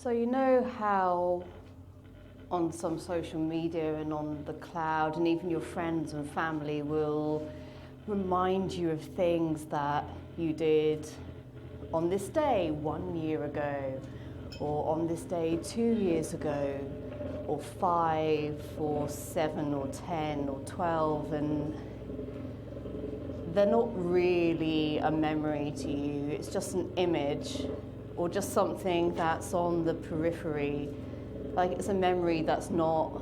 So you know how on some social media and on the cloud and even your friends and family will remind you of things that you did on this day 1 year ago, or on this day 2 years ago, or 5 or 7 or 10 or 12, and they're not really a memory to you. It's just an image or just something that's on the periphery. Like it's a memory that's not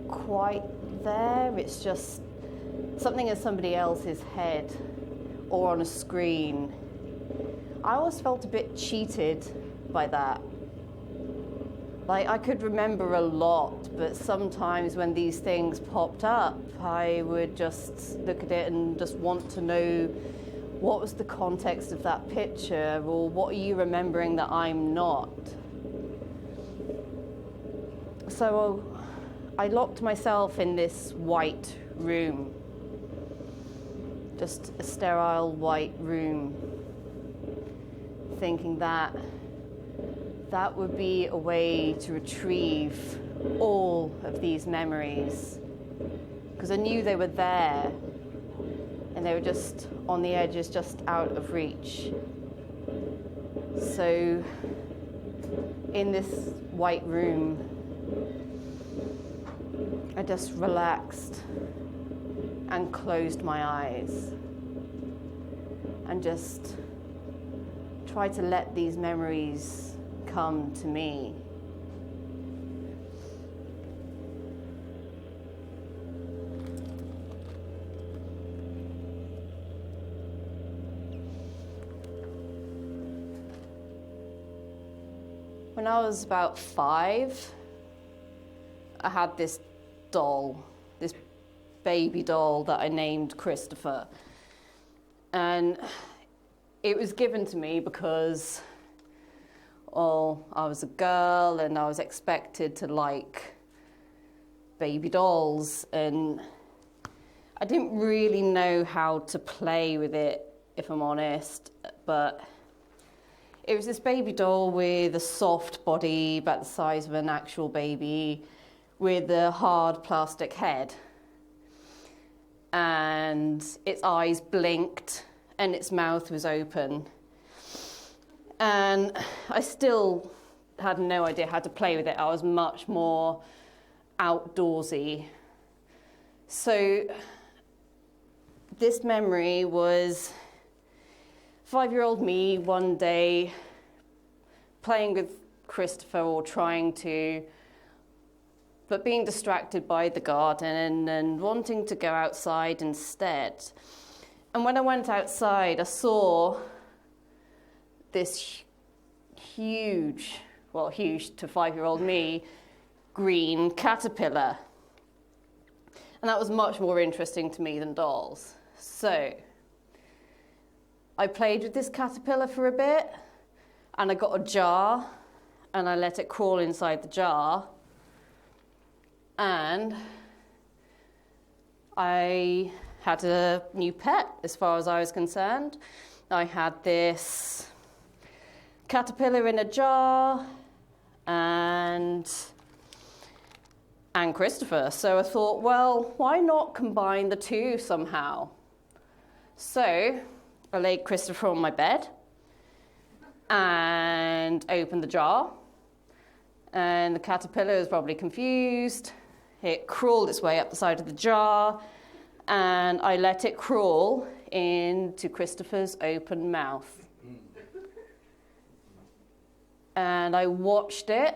quite there. It's just something in somebody else's head or on a screen. I always felt a bit cheated by that. Like I could remember a lot, but sometimes when these things popped up, I would just look at it and just want to know what was the context of that picture, or what are you remembering that I'm not? So I locked myself in this white room, just a sterile white room, thinking that that would be a way to retrieve all of these memories, because I knew they were there and they were just on the edges, just out of reach. So in this white room, I just relaxed and closed my eyes and just tried to let these memories come to me. When I was about 5, I had this doll, this baby doll that I named Christopher. And it was given to me because, well, I was a girl and I was expected to like baby dolls, and I didn't really know how to play with it, if I'm honest, but it was this baby doll with a soft body about the size of an actual baby with a hard plastic head. And its eyes blinked and its mouth was open. And I still had no idea how to play with it. I was much more outdoorsy. So this memory was 5-year-old me one day playing with Christopher, or trying to, but being distracted by the garden and wanting to go outside instead. And when I went outside, I saw this huge to 5-year-old me, green caterpillar. And that was much more interesting to me than dolls. So I played with this caterpillar for a bit, and I got a jar, and I let it crawl inside the jar. And I had a new pet, as far as I was concerned. I had this caterpillar in a jar and Christopher. So I thought, well, why not combine the two somehow? So I laid Christopher on my bed and opened the jar. And the caterpillar was probably confused. It crawled its way up the side of the jar, and I let it crawl into Christopher's open mouth. And I watched it.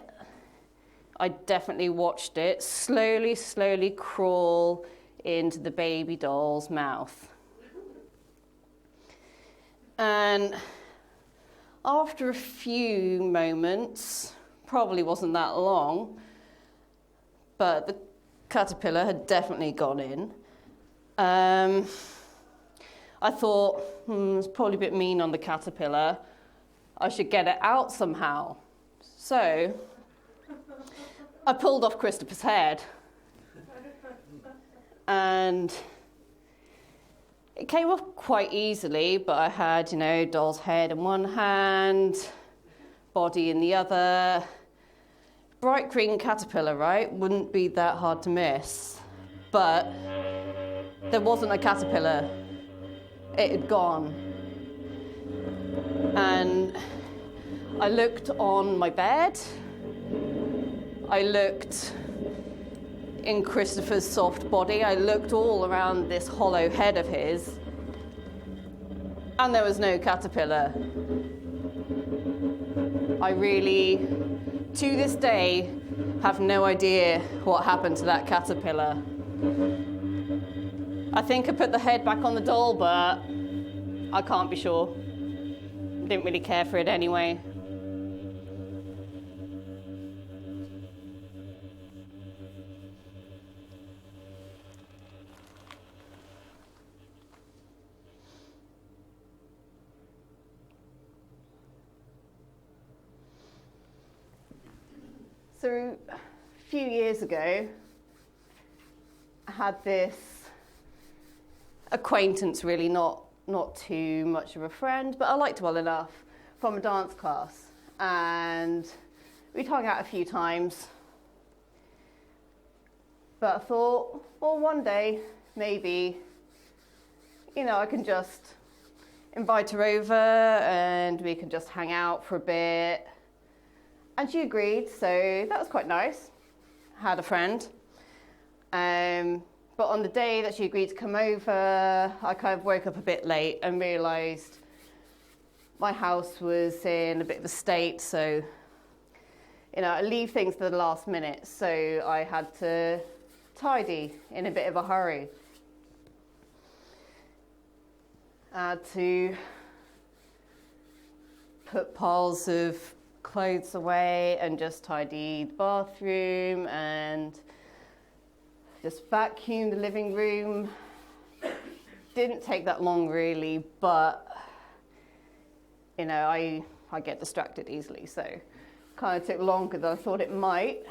I definitely watched it slowly crawl into the baby doll's mouth. And after a few moments, probably wasn't that long, but the caterpillar had definitely gone in. I thought, it's probably a bit mean on the caterpillar. I should get it out somehow. So I pulled off Christopher's head, and it came off quite easily, but I had, doll's head in one hand, body in the other. Bright green caterpillar, right? Wouldn't be that hard to miss. But there wasn't a caterpillar. It had gone. And I looked on my bed. I looked in Christopher's soft body. I looked all around this hollow head of his. And there was no caterpillar. I really, to this day, have no idea what happened to that caterpillar. I think I put the head back on the doll, but I can't be sure. Didn't really care for it anyway. So a few years ago, I had this acquaintance, really not too much of a friend, but I liked well enough, from a dance class. And we'd hung out a few times. But I thought, well, one day, maybe, I can just invite her over and we can just hang out for a bit. And she agreed, so that was quite nice. Had a friend. But on the day that she agreed to come over, I kind of woke up a bit late and realised my house was in a bit of a state, so, I leave things to the last minute, so I had to tidy in a bit of a hurry. I had to put piles of clothes away and just tidy the bathroom and just vacuum the living room. Didn't take that long really, but I get distracted easily, so kind of took longer than I thought it might.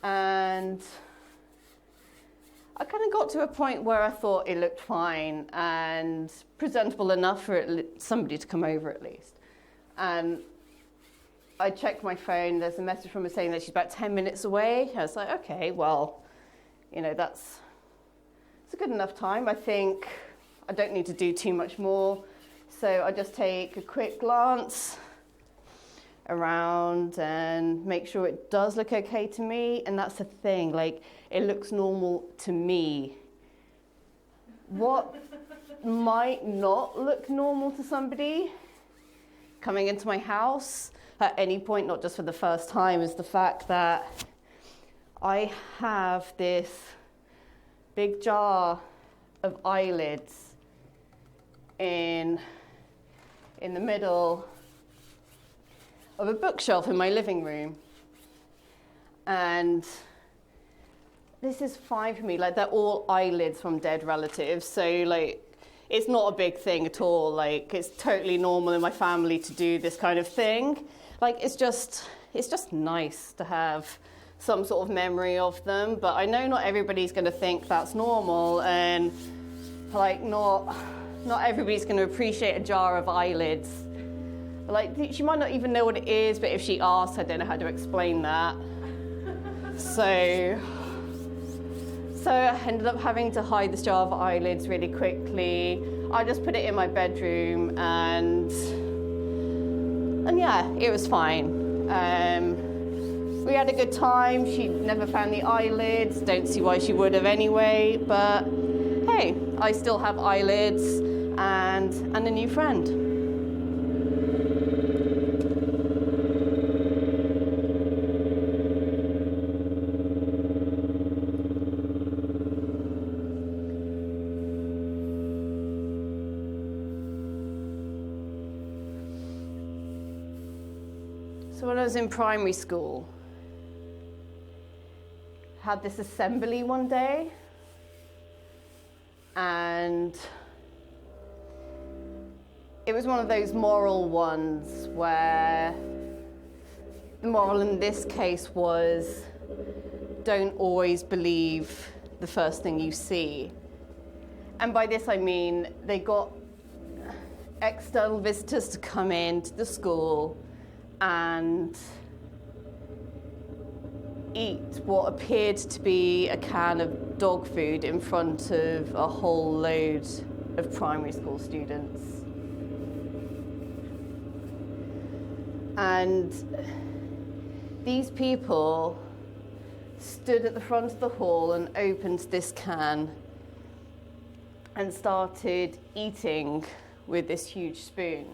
And I kind of got to a point where I thought it looked fine and presentable enough for somebody to come over at least. And I checked my phone, there's a message from her saying that she's about 10 minutes away. I was like, okay, well, it's a good enough time. I think I don't need to do too much more. So I just take a quick glance around and make sure it does look okay to me. And that's the thing, it looks normal to me. What might not look normal to somebody coming into my house at any point, not just for the first time, is the fact that I have this big jar of eyelids in the middle of a bookshelf in my living room. And this is fine for me. They're all eyelids from dead relatives. So, it's not a big thing at all. It's totally normal in my family to do this kind of thing. It's just nice to have some sort of memory of them. But I know not everybody's going to think that's normal. And, not everybody's going to appreciate a jar of eyelids. She might not even know what it is, but if she asks, I don't know how to explain that. So I ended up having to hide this jar of eyelids really quickly. I just put it in my bedroom and yeah, it was fine. We had a good time. She never found the eyelids. Don't see why she would have anyway, but hey, I still have eyelids and a new friend. So when I was in primary school, I had this assembly one day, and it was one of those moral ones where the moral in this case was, don't always believe the first thing you see. And by this I mean they got external visitors to come in to the school and eat what appeared to be a can of dog food in front of a whole load of primary school students. And these people stood at the front of the hall and opened this can and started eating with this huge spoon.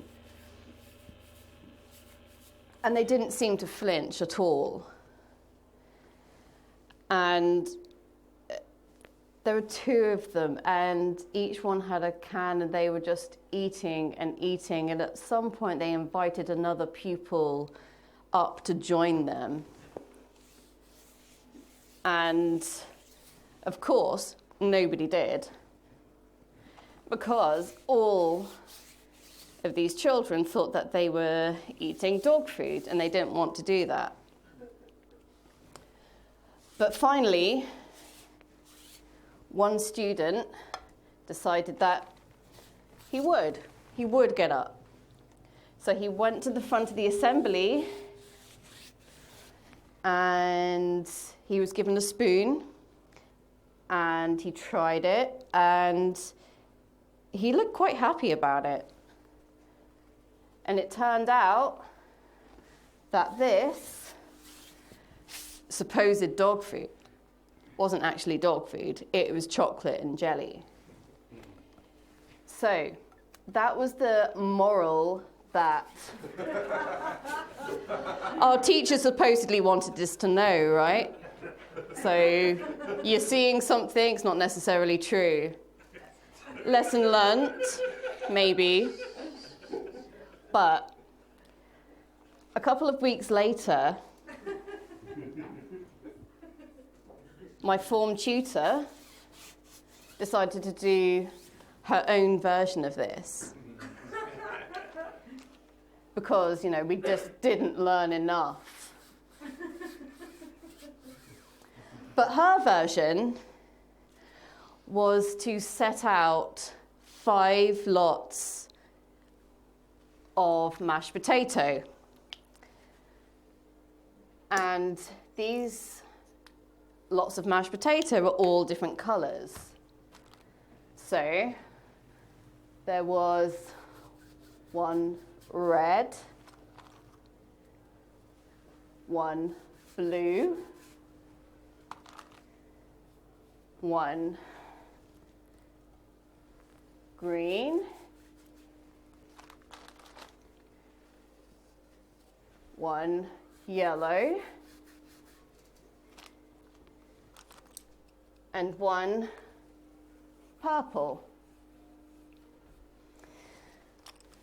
And they didn't seem to flinch at all. And there were two of them, and each one had a can, and they were just eating and eating. And at some point, they invited another pupil up to join them. And of course, nobody did, because all of these children thought that they were eating dog food, and they didn't want to do that. But finally, one student decided that he would get up. So he went to the front of the assembly, and he was given a spoon, and he tried it, and he looked quite happy about it. And it turned out that this supposed dog food wasn't actually dog food, it was chocolate and jelly. So that was the moral that our teacher supposedly wanted us to know, right? So you're seeing something, it's not necessarily true. Lesson learnt, maybe. But a couple of weeks later, my form tutor decided to do her own version of this. Because, we just didn't learn enough. But her version was to set out 5 lots of mashed potato. And these lots of mashed potato are all different colours. So there was one red, one blue, one green, one yellow, and one purple.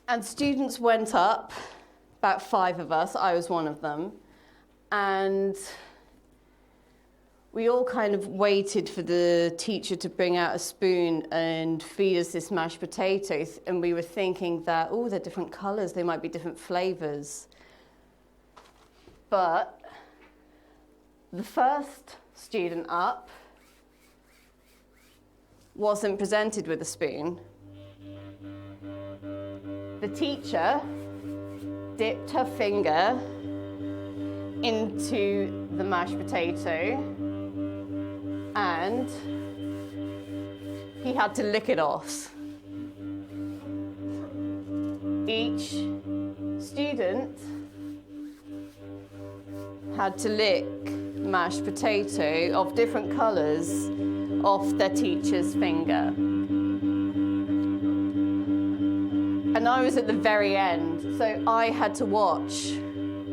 And students went up, about 5 of us, I was one of them, and we all kind of waited for the teacher to bring out a spoon and feed us this mashed potatoes, and we were thinking that, they're different colours, they might be different flavours. But the first student up wasn't presented with a spoon. The teacher dipped her finger into the mashed potato and he had to lick it off. Each student had to lick mashed potato of different colours off their teacher's finger. And I was at the very end, so I had to watch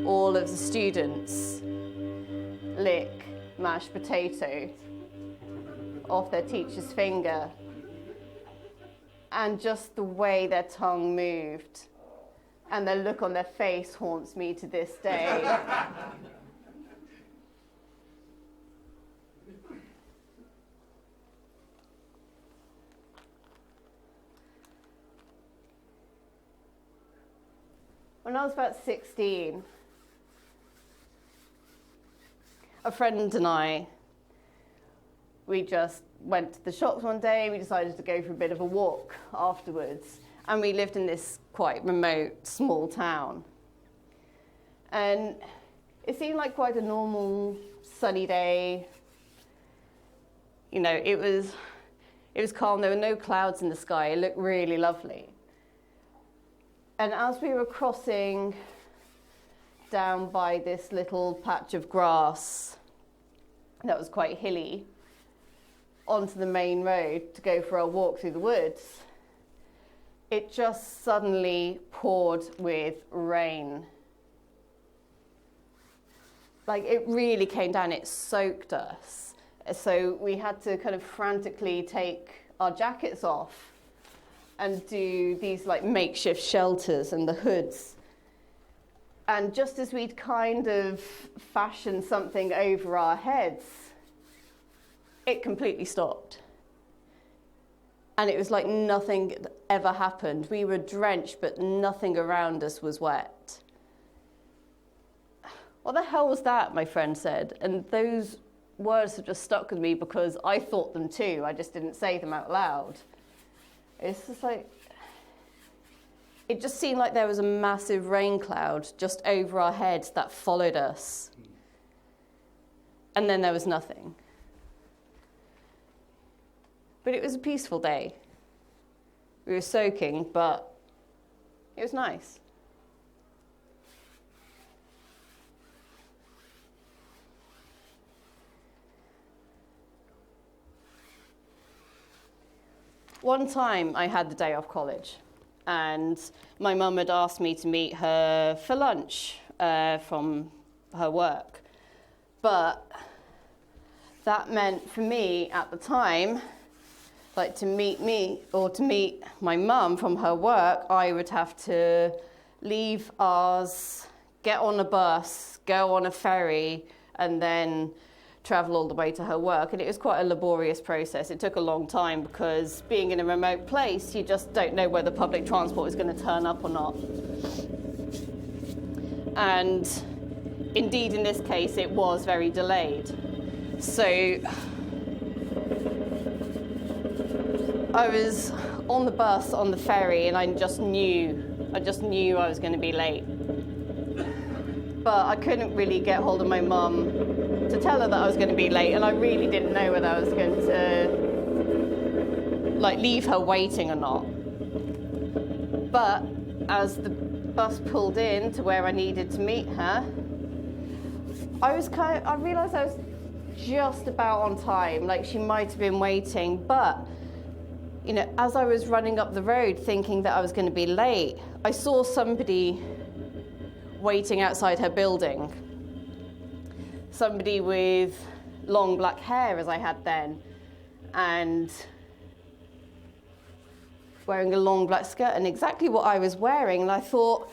all of the students lick mashed potato off their teacher's finger. And just the way their tongue moved and the look on their face haunts me to this day. When I was about 16, a friend and I, we just went to the shops one day. We decided to go for a bit of a walk afterwards. And we lived in this quite remote, small town. And it seemed like quite a normal sunny day. You know, it was calm. There were no clouds in the sky. It looked really lovely. And as we were crossing down by this little patch of grass that was quite hilly onto the main road to go for our walk through the woods, it just suddenly poured with rain. Like, it really came down, it soaked us. So we had to kind of frantically take our jackets off and do these like makeshift shelters and the hoods. And just as we'd kind of fashioned something over our heads, it completely stopped. And it was like nothing ever happened. We were drenched, but nothing around us was wet. What the hell was that, my friend said. And those words have just stuck with me because I thought them too. I just didn't say them out loud. It's just like, it just seemed like there was a massive rain cloud just over our heads that followed us. And then there was nothing. But it was a peaceful day. We were soaking, but it was nice. One time I had the day off college, and my mum had asked me to meet her for lunch from her work. But that meant for me at the time, like to meet me or to meet my mum from her work, I would have to leave ours, get on a bus, go on a ferry, and then travel all the way to her work. And it was quite a laborious process. It took a long time because being in a remote place, you just don't know whether public transport is going to turn up or not. And indeed, in this case, it was very delayed. So I was on the bus, on the ferry, and I just knew I was going to be late. But I couldn't really get hold of my mum to tell her that I was going to be late, and I really didn't know whether I was going to leave her waiting or not. But as the bus pulled in to where I needed to meet her, I realised I was just about on time. Like, she might have been waiting, but you know, as I was running up the road thinking that I was going to be late, I saw somebody waiting outside her building. Somebody with long black hair, as I had then, and wearing a long black skirt, and exactly what I was wearing. And I thought,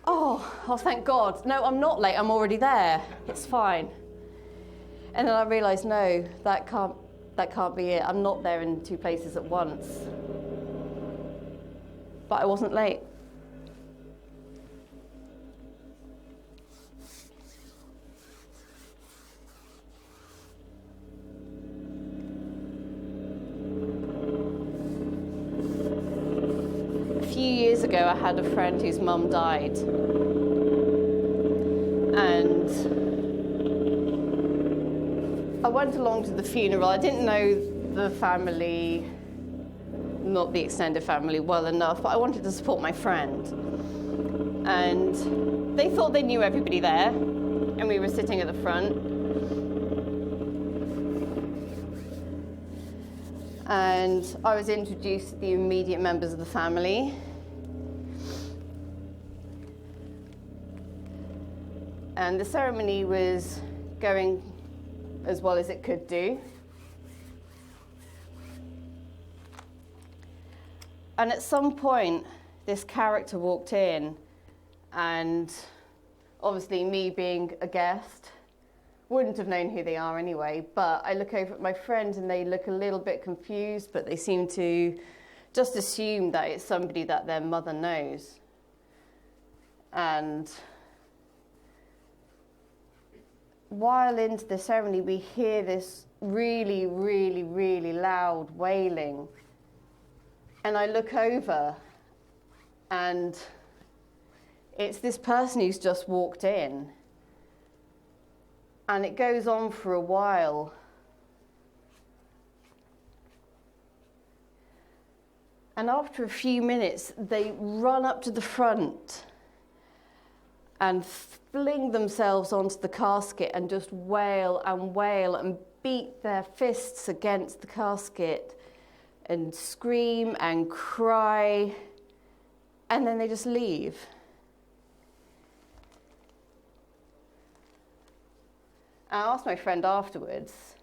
oh, thank God. No, I'm not late. I'm already there. It's fine. And then I realised, no, that can't be it. I'm not there in two places at once. But I wasn't late. A few years ago, I had a friend whose mum died. And I went along to the funeral. I didn't know the family, not the extended family, well enough, but I wanted to support my friend. And they thought they knew everybody there, and we were sitting at the front. And I was introduced to the immediate members of the family. And the ceremony was going as well as it could do. And at some point, this character walked in, and obviously me being a guest, wouldn't have known who they are anyway, but I look over at my friend and they look a little bit confused, but they seem to just assume that it's somebody that their mother knows. And while into the ceremony, we hear this really, really, really loud wailing. And I look over, and It's this person who's just walked in. And it goes on for a while. And after a few minutes, they run up to the front and fling themselves onto the casket and just wail and beat their fists against the casket and scream and cry, and then they just leave. I asked my friend afterwards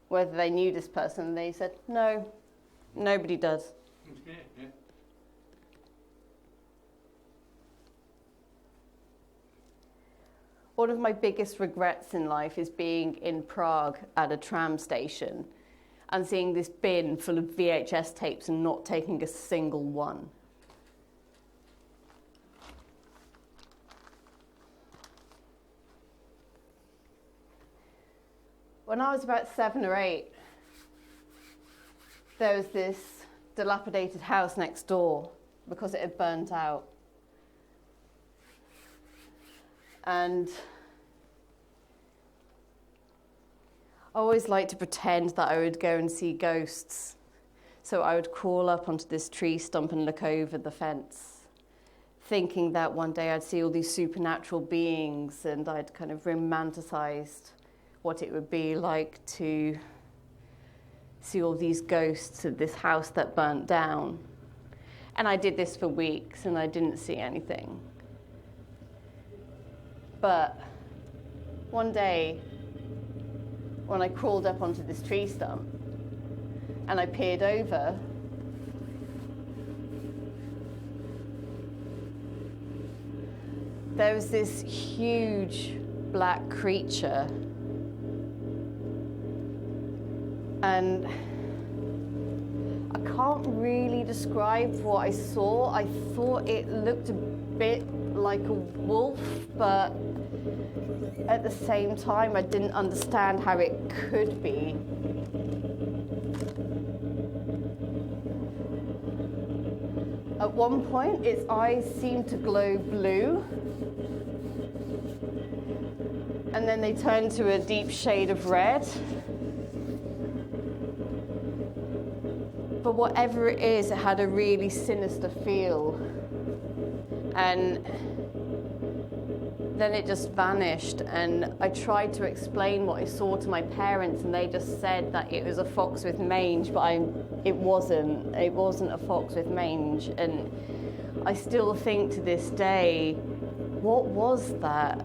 whether they knew this person, and they said, no, nobody does. One of my biggest regrets in life is being in Prague at a tram station and seeing this bin full of VHS tapes and not taking a single one. When I was about 7 or 8, there was this dilapidated house next door because it had burnt out. And I always liked to pretend that I would go and see ghosts. So I would crawl up onto this tree stump and look over the fence, thinking that one day I'd see all these supernatural beings, and I'd kind of romanticized what it would be like to see all these ghosts of this house that burnt down. And I did this for weeks, and I didn't see anything. But one day, when I crawled up onto this tree stump and I peered over, there was this huge black creature. And I can't really describe what I saw. I thought it looked a bit like a wolf, but at the same time, I didn't understand how it could be. At one point, its eyes seemed to glow blue, and then they turned to a deep shade of red. But whatever it is, it had a really sinister feel. And then it just vanished, and I tried to explain what I saw to my parents, and they just said that it was a fox with mange, but it wasn't a fox with mange. And I still think to this day, what was that?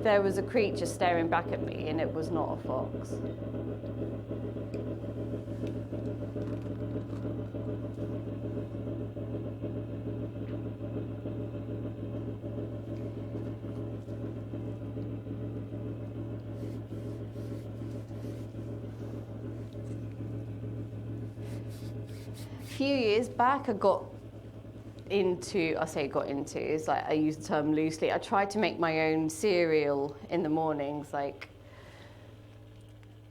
There was a creature staring back at me, and it was not a fox. A few years back, I use the term loosely. I tried to make my own cereal in the mornings.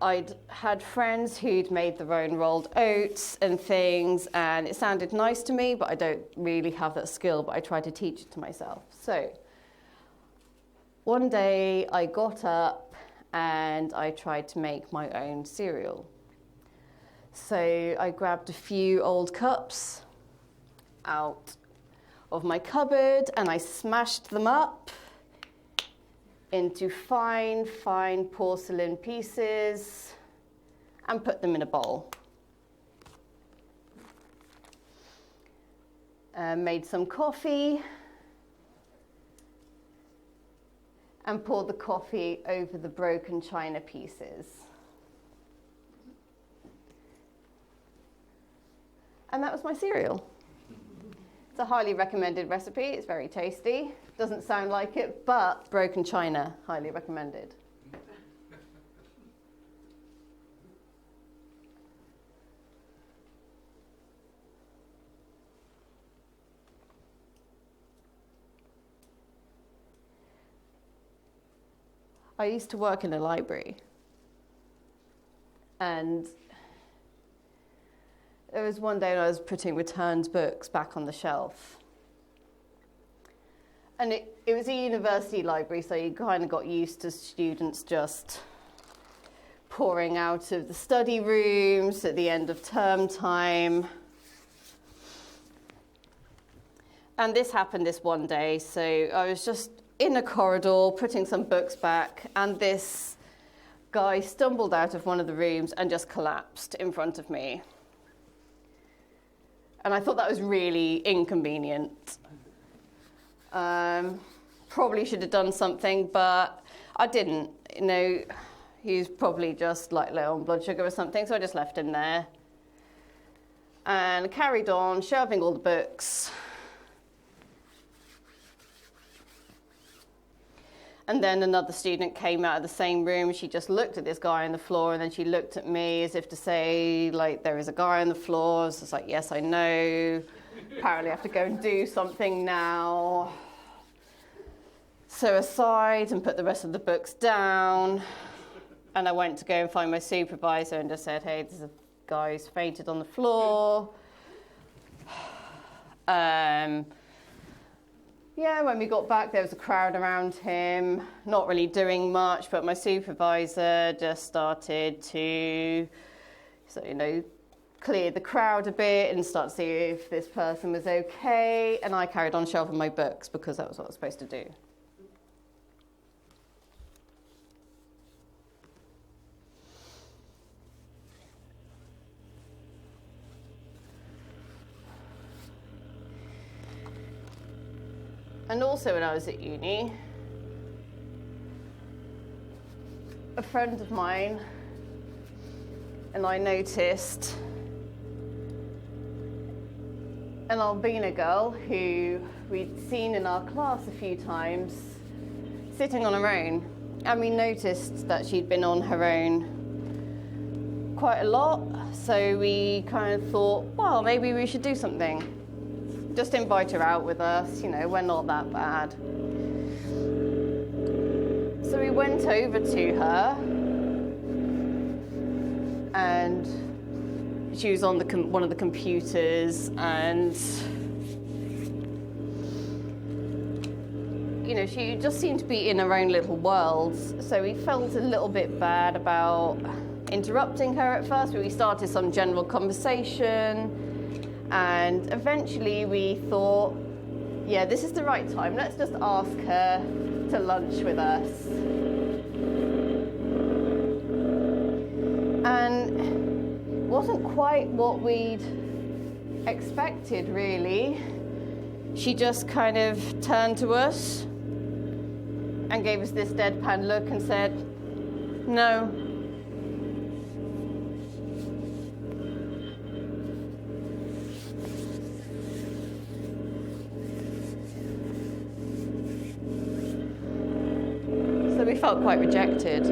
I'd had friends who'd made their own rolled oats and things, and it sounded nice to me, but I don't really have that skill, but I tried to teach it to myself. So one day I got up and I tried to make my own cereal. So I grabbed a few old cups out of my cupboard and I smashed them up into fine, fine porcelain pieces and put them in a bowl. Made some coffee and poured the coffee over the broken china pieces. And that was my cereal. It's a highly recommended recipe. It's very tasty. Doesn't sound like it, but broken china, highly recommended. I used to work in a library, and There was one day when I was putting returned books back on the shelf. And it was a university library, so you kind of got used to students just pouring out of the study rooms at the end of term time. And this happened this one day, so I was just in a corridor putting some books back, and this guy stumbled out of one of the rooms and just collapsed in front of me. And I thought that was really inconvenient. Probably should have done something, but I didn't. You know, he was probably just like low on blood sugar or something, so I just left him there. And carried on, shelving all the books. And then another student came out of the same room. She just looked at this guy on the floor, and then she looked at me as if to say, like, there is a guy on the floor. I was just like, yes, I know. Apparently I have to go and do something now. So aside and put the rest of the books down. And I went to go and find my supervisor and just said, hey, there's a guy who's fainted on the floor. Yeah, when we got back, there was a crowd around him, not really doing much, but my supervisor just started to, clear the crowd a bit and start to see if this person was okay. And I carried on shelving my books because that was what I was supposed to do. And also when I was at uni, a friend of mine and I noticed an albino girl who we'd seen in our class a few times sitting on her own. And we noticed that she'd been on her own quite a lot. So we kind of thought, well, maybe we should do something. Just invite her out with us, we're not that bad. So we went over to her, and she was on one of the computers, and she just seemed to be in her own little world. So we felt a little bit bad about interrupting her at first, but we started some general conversation. And eventually we thought, yeah, this is the right time. Let's just ask her to lunch with us. And it wasn't quite what we'd expected, really. She just kind of turned to us and gave us this deadpan look and said, no. We felt quite rejected.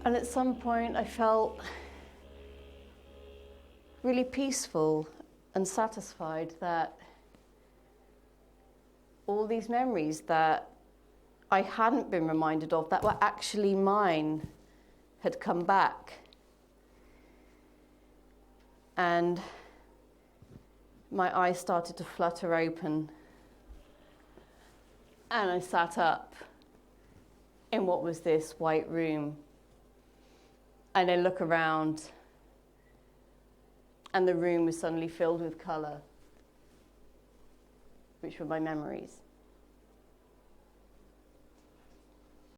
And at some point I felt really peaceful and satisfied that all these memories that I hadn't been reminded of, that were actually mine, had come back. And my eyes started to flutter open. And I sat up in what was this white room. And I look around, and the room was suddenly filled with colour, which were my memories.